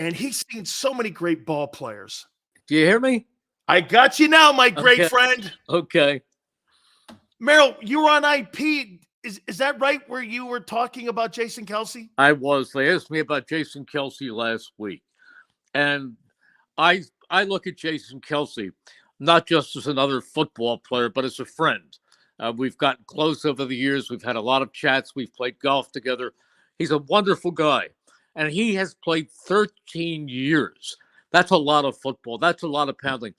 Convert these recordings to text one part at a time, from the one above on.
and he's seen so many great ball players. Do you hear me? I got you now, my great Okay. friend. Okay. Merrill, you were on IP. Is that right, where you were talking about Jason Kelce? I was. They asked me about Jason Kelce last week. And I look at Jason Kelce not just as another football player, but as a friend. We've gotten close over the years. We've had a lot of chats. We've played golf together. He's a wonderful guy. And he has played 13 years. That's a lot of football. That's a lot of pounding.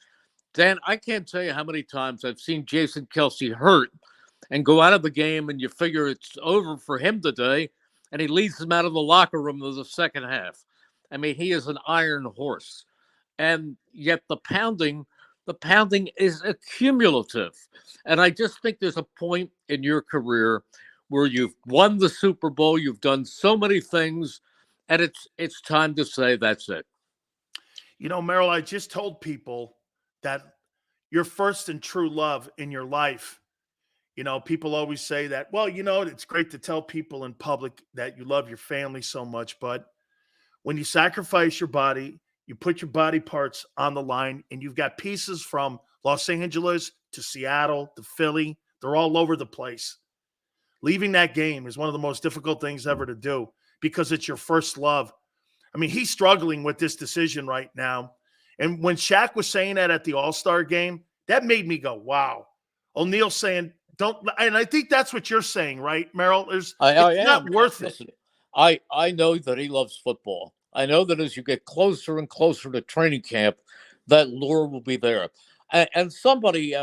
Dan, I can't tell you how many times I've seen Jason Kelce hurt and go out of the game, and you figure it's over for him today, and he leads them out of the locker room in the second half. I mean, he is an iron horse. And yet the pounding is accumulative. And I just think there's a point in your career where you've won the Super Bowl, you've done so many things, and it's time to say that's it. You know, Merrill, I just told people that your first and true love in your life, you know, people always say that, well, you know, it's great to tell people in public that you love your family so much, but when you sacrifice your body, you put your body parts on the line, and you've got pieces from Los Angeles to Seattle to Philly. They're all over the place. Leaving that game is one of the most difficult things ever to do because it's your first love. I mean, he's struggling with this decision right now. And when Shaq was saying that at the All-Star game, that made me go, wow. O'Neal saying, don't, and I think that's what you're saying, right, Merrill? It's not worth it. I know that he loves football. I know that as you get closer and closer to training camp, that lure will be there. And somebody,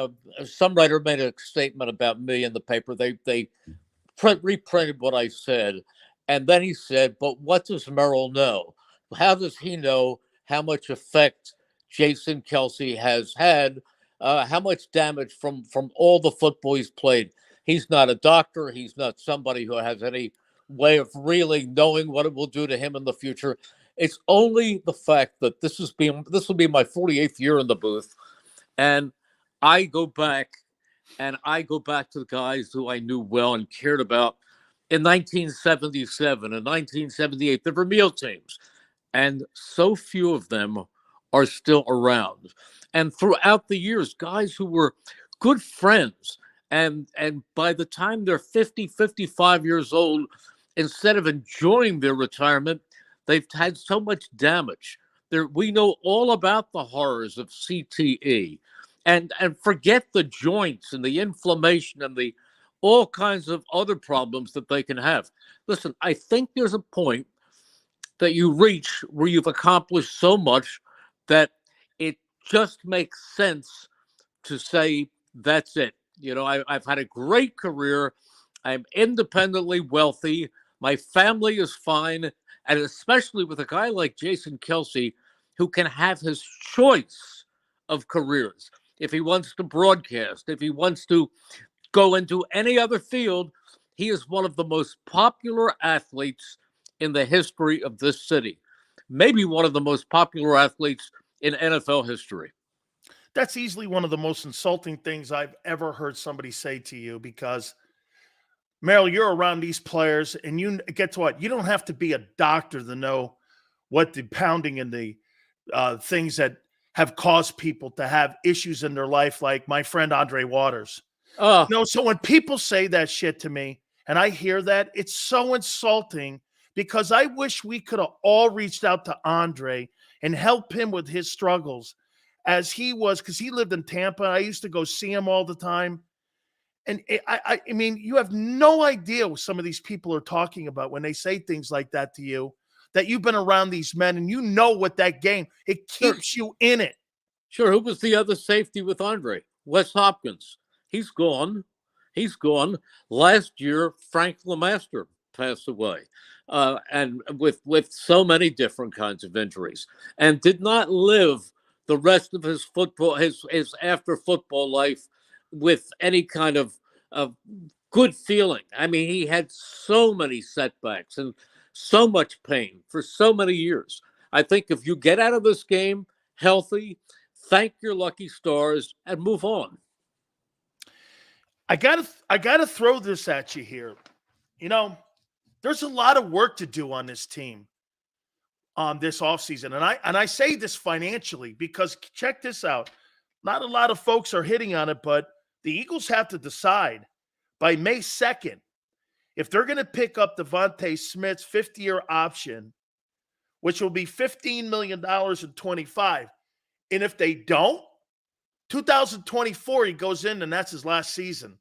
some writer made a statement about me in the paper. They reprinted what I said. And then he said, but what does Merrill know? How does he know how much effect Jason Kelce has had? How much damage from all the football he's played? He's not a doctor. He's not somebody who has any way of really knowing what it will do to him in the future. It's only the fact that this will be my 48th year in the booth, and I go back to the guys who I knew well and cared about in 1977 and 1978, the Vermeil teams, and so few of them are still around. And throughout the years, guys who were good friends, and by the time they're 50, 55 years old, instead of enjoying their retirement, they've had so much damage. We know all about the horrors of CTE, and forget the joints and the inflammation and the all kinds of other problems that they can have. Listen, I think there's a point that you reach where you've accomplished so much that it just makes sense to say, that's it. You know, I've had a great career. I'm independently wealthy. My family is fine. And especially with a guy like Jason Kelce, who can have his choice of careers. If he wants to broadcast, if he wants to go into any other field, he is one of the most popular athletes in the history of this city. Maybe one of the most popular athletes in NFL history. That's easily one of the most insulting things I've ever heard somebody say to you, because Merrill, you're around these players, and you get to what? You don't have to be a doctor to know what the pounding and the things that have caused people to have issues in their life, like my friend Andre Waters. No, so when people say that shit to me and I hear that, it's so insulting, because I wish we could have all reached out to Andre and helped him with his struggles as he was, because he lived in Tampa. I used to go see him all the time. And I mean, you have no idea what some of these people are talking about when they say things like that to you, that you've been around these men and you know what that game, it keeps you in it. Sure. Who was the other safety with Andre? Wes Hopkins. He's gone. He's gone. Last year, Frank LeMaster passed away, and with so many different kinds of injuries, and did not live the rest of his after football life with any kind of good feeling. I mean, he had so many setbacks and so much pain for so many years. I think if you get out of this game healthy, thank your lucky stars and move on. I gotta throw this at you here. You know, there's a lot of work to do on this team. this offseason. And I say this financially because check this out. Not a lot of folks are hitting on it, but the Eagles have to decide by May 2nd if they're going to pick up Devontae Smith's 50-year option, which will be $15 million in 25. And if they don't, 2024, he goes in and that's his last season.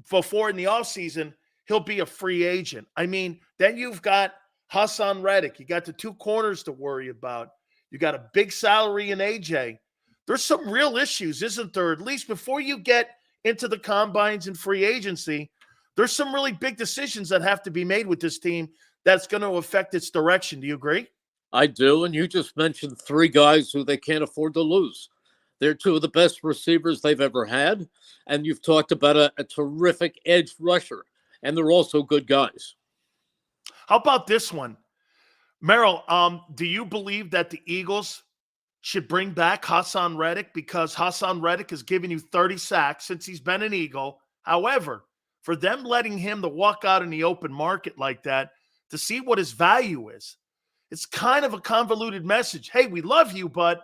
Before in the offseason, he'll be a free agent. I mean, then you've got Haason Reddick. You got the two corners to worry about. You got a big salary in AJ. There's some real issues, isn't there? At least before you get into the combines and free agency, there's some really big decisions that have to be made with this team that's going to affect its direction. Do you agree? I do, and you just mentioned three guys who they can't afford to lose. They're two of the best receivers they've ever had, and you've talked about a terrific edge rusher, and they're also good guys. How about this one? Merrill, do you believe that the Eagles should bring back Haason Reddick because Haason Reddick has given you 30 sacks since he's been an Eagle? However, for them letting him to walk out in the open market like that to see what his value is, it's kind of a convoluted message. Hey, we love you, but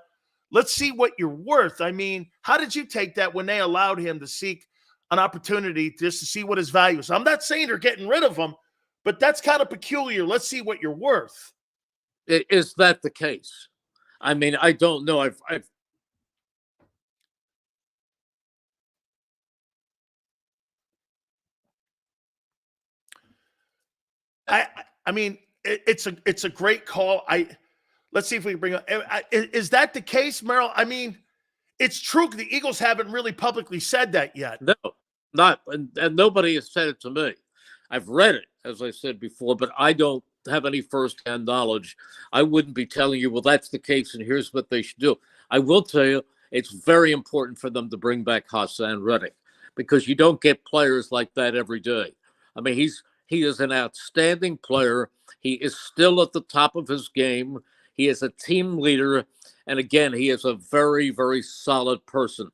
let's see what you're worth. I mean, how did you take that when they allowed him to seek an opportunity just to see what his value is? I'm not saying they're getting rid of him, but that's kind of peculiar. Let's see what you're worth. Is that the case? I mean, I don't know. I mean, it's a great call. Let's see if we can bring up. Is that the case, Merrill? I mean, it's true. The Eagles haven't really publicly said that yet. No, not, and nobody has said it to me. I've read it, as I said before, but I don't have any firsthand knowledge. I wouldn't be telling you, well, that's the case, and here's what they should do. I will tell you, it's very important for them to bring back Haason Reddick because you don't get players like that every day. I mean, he is an outstanding player. He is still at the top of his game. He is a team leader. And again, he is a very, very solid person.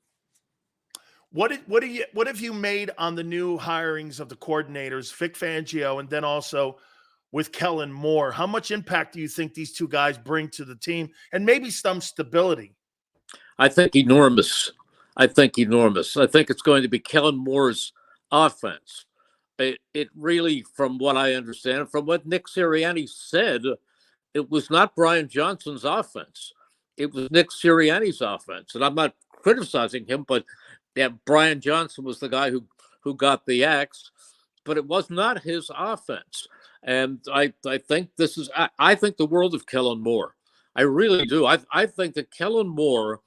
What have you made on the new hirings of the coordinators, Vic Fangio, and then also with Kellen Moore? How much impact do you think these two guys bring to the team and maybe some stability? I think enormous. I think it's going to be Kellen Moore's offense. It really, from what I understand, from what Nick Sirianni said, it was not Brian Johnson's offense. It was Nick Sirianni's offense. And I'm not criticizing him, but yeah, Brian Johnson was the guy who got the axe, but it was not his offense. And I think I think the world of Kellen Moore. I really do. I think that Kellen Moore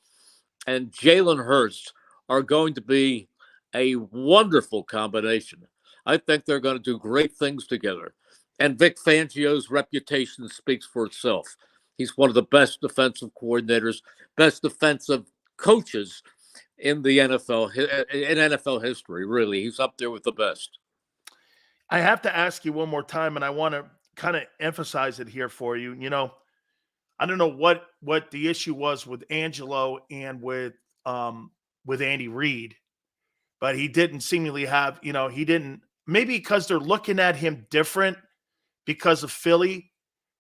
and Jalen Hurts are going to be a wonderful combination. I think they're going to do great things together. And Vic Fangio's reputation speaks for itself. He's one of the best defensive coordinators, best defensive coaches in the NFL, in NFL history, really. He's up there with the best. I have to ask you one more time, and I want to kind of emphasize it here for you. You know, I don't know what the issue was with Angelo and with Andy Reid, but he didn't seemingly have, he didn't, maybe because they're looking at him different because of Philly.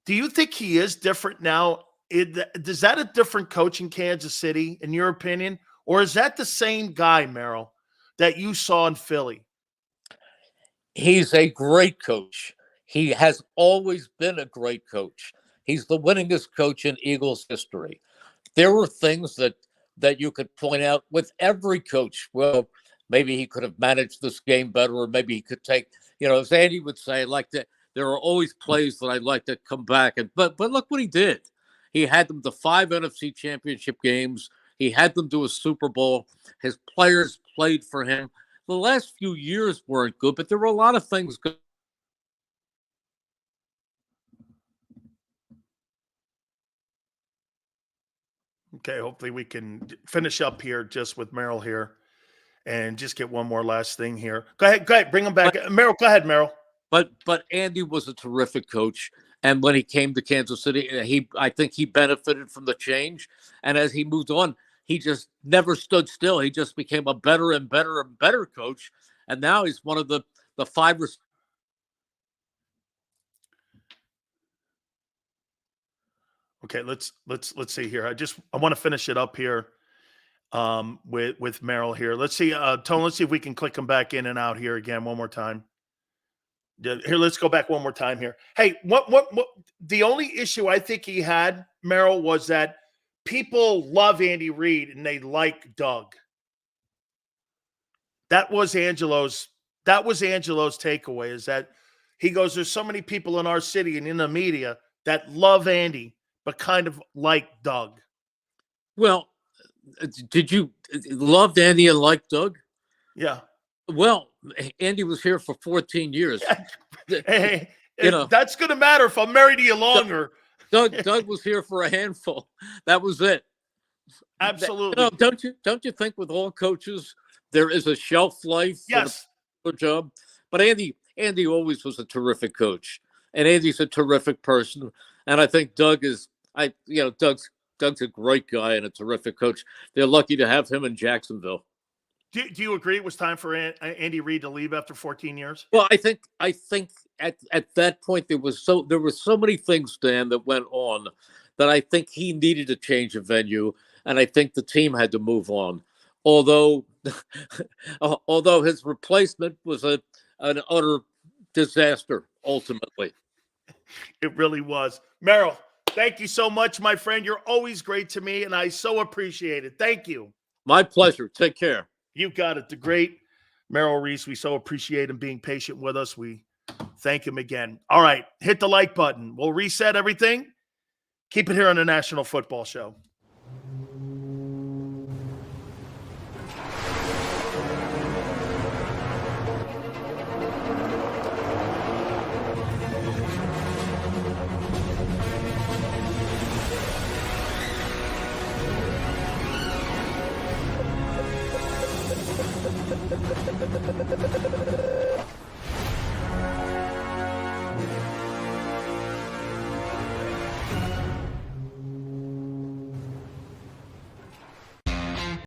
Do you think he is different now? Is that a different coach in Kansas City, in your opinion? Or is that the same guy, Merrill, that you saw in Philly? He's a great coach. He has always been a great coach. He's the winningest coach in Eagles history. There were things that you could point out with every coach. Well, maybe he could have managed this game better, or maybe he could take, as Andy would say, there are always plays that I'd like to come back. But look what he did. He had them to 5 NFC championship games. He had them to a Super Bowl. His players played for him. The last few years weren't good, but there were a lot of things good. Okay, hopefully we can finish up here just with Merrill here and just get one more last thing here. Go ahead, bring him back. Merrill, go ahead, Merrill. But Andy was a terrific coach. And when he came to Kansas City, I think he benefited from the change. And as he moved on, he just never stood still. He just became a better and better and better coach. And now he's one of the 5 . Okay, let's see here. I want to finish it up here with Merrill here. Let's see, Tone, let's see if we can click him back in and out here again one more time. Yeah, here, let's go back one more time here. Hey, what the only issue I think he had, Merrill, was that people love Andy Reid and they like Doug. That was Angelo's takeaway, is that he goes, there's so many people in our city and in the media that love Andy, but kind of like Doug. Well, did you love Andy and like Doug? Yeah. Well, Andy was here for 14 years. Hey, that's going to matter if I'm married to you longer. Doug was here for a handful. That was it. Absolutely. Don't you think with all coaches there is a shelf life yes. for the job? But Andy always was a terrific coach, and Andy's a terrific person. And I think Doug's a great guy and a terrific coach. They're lucky to have him in Jacksonville. Do you agree it was time for Andy Reid to leave after 14 years? Well, I think at that point there were so many things, Dan, that went on that I think he needed to change a venue, and I think the team had to move on. Although his replacement was an utter disaster ultimately. It really was. Merrill, thank you so much, my friend. You're always great to me, and I so appreciate it. Thank you. My pleasure. Take care. You got it. The great Merrill Reese. We so appreciate him being patient with us. We thank him again. All right. Hit the like button. We'll reset everything. Keep it here on the National Football Show.